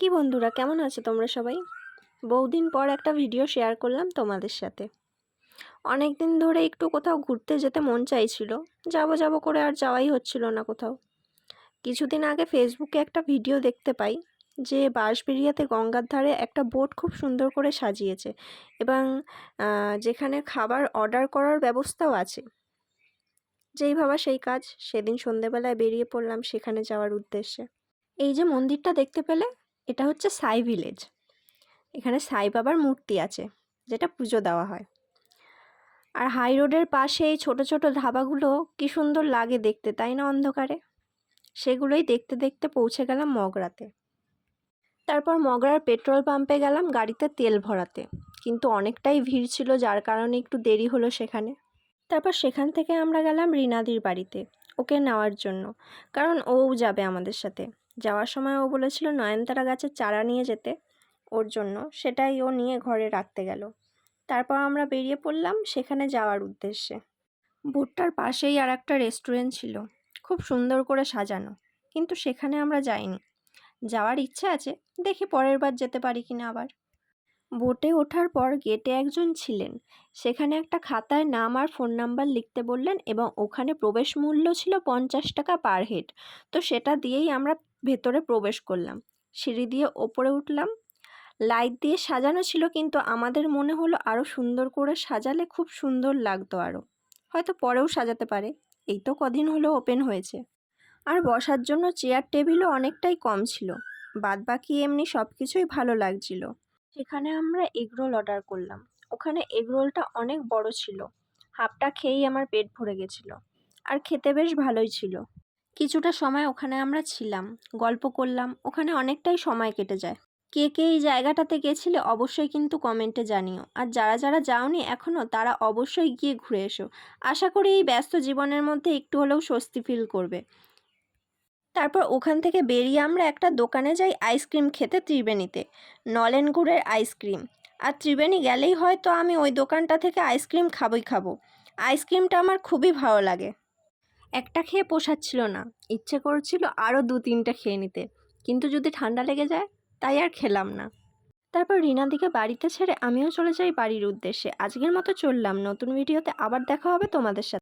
কি বন্ধুরা, কেমন আছো তোমরা সবাই? বহুদিন পর একটা ভিডিও শেয়ার করলাম তোমাদের সাথে। অনেক দিন ধরে একটু কোথাও ঘুরতে যেতে মন চাইছিল, যাব করে আর যাওয়াই হচ্ছিল না কোথাও। কিছুদিন আগে ফেসবুকে একটা ভিডিও দেখতে পাই যে বাঁশবেড়িয়াতে গঙ্গার ধারে একটা বোট খুব সুন্দর করে সাজিয়েছে এবং যেখানে খাবার অর্ডার করার ব্যবস্থাও আছে। যেই ভাবা সেই কাজ, সেদিন সন্ধেবেলায় বেরিয়ে পড়লাম সেখানে যাওয়ার উদ্দেশ্যে। এই যে মন্দিরটা দেখতে পেলে, এটা হচ্ছে সাই ভিলেজ। এখানে সাই বাবার মূর্তি আছে, যেটা পুজো দেওয়া হয়। আর হাই রোডের পাশে এই ছোটো ছোটো ধাবাগুলো কি সুন্দর লাগে দেখতে, তাই না অন্ধকারে? সেগুলোই দেখতে দেখতে পৌঁছে গেলাম মগরাতে। তারপর মগরার পেট্রোল পাম্পে গেলাম গাড়িতে তেল ভরাতে, কিন্তু অনেকটাই ভিড় ছিল, যার কারণে একটু দেরি হলো সেখানে। তারপর সেখান থেকে আমরা গেলাম রিনাদির বাড়িতে ওকে নেওয়ার জন্য, কারণ ও যাবে আমাদের সাথে। যাওয়ার সময় ও বলেছিল নয়নতারা গাছের চারা নিয়ে যেতে ওর জন্য, সেটাই ও নিয়ে ঘরে রাখতে গেল। তারপর আমরা বেরিয়ে পড়লাম সেখানে যাওয়ার উদ্দেশ্যে। ভুট্টার পাশেই আর একটা রেস্টুরেন্ট ছিল, খুব সুন্দর করে সাজানো, কিন্তু সেখানে আমরা যাইনি। যাওয়ার ইচ্ছে আছে, দেখি পরের বার যেতে পারি কিনা আবার। বোটে ওঠার পর গেটে একজন ছিলেন, সেখানে একটা খাতায় নাম আর ফোন নাম্বার লিখতে বললেন এবং ওখানে প্রবেশ মূল্য ছিল 50 টাকা পার হেড। তো সেটা দিয়েই আমরা ভেতরে প্রবেশ করলাম। সিঁড়ি দিয়ে ওপরে উঠলাম। লাইট দিয়ে সাজানো ছিল, কিন্তু আমাদের মনে হলো আরও সুন্দর করে সাজালে খুব সুন্দর লাগতো আরও। হয়তো পরেও সাজাতে পারে, এই তো কদিন হলো ওপেন হয়েছে। আর বসার জন্য চেয়ার টেবিলও অনেকটাই কম ছিল, বাদবাকি এমনি সব কিছুই ভালো লাগছিল। সেখানে আমরা এগরোল অর্ডার করলাম। ওখানে এগরোলটা অনেক বড় ছিল, হাফটা খেয়েই আমার পেট ভরে গেছিল। আর খেতে বেশ ভালোই ছিল। কিছুটা সময় ওখানে আমরা ছিলাম, গল্প করলাম, ওখানে অনেকটাই সময় কেটে যায়। কে কে এই জায়গাটাতে গেছিলে অবশ্যই কিন্তু কমেন্টে জানিও, আর যারা যারা যাওনি এখনও তারা অবশ্যই গিয়ে ঘুরে এসো। আশা করি এই ব্যস্ত জীবনের মধ্যে একটু হলেও স্বস্তি ফিল করবে। তারপর ওখান থেকে বেরিয়ে আমরা একটা দোকানে যাই আইসক্রিম খেতে, ত্রিবেণীতে। নলেন গুড়ের আইসক্রিম। আর ত্রিবেণী গেলেই হয়তো আমি ওই দোকানটা থেকে আইসক্রিম খাবো। আইসক্রিমটা আমার খুবই ভালো লাগে। একটা খেয়ে পোষাচ্ছিল না, ইচ্ছে করছিল আরও 2-3টা খেয়ে নিতে, কিন্তু যদি ঠান্ডা লেগে যায় তাই আর খেলাম না। তারপর রিনাদিকে বাড়িতে ছেড়ে আমিও চলে যাই বাড়ির উদ্দেশ্যে। আজকের মতো চললাম, নতুন ভিডিওতে আবার দেখা হবে তোমাদের সাথে।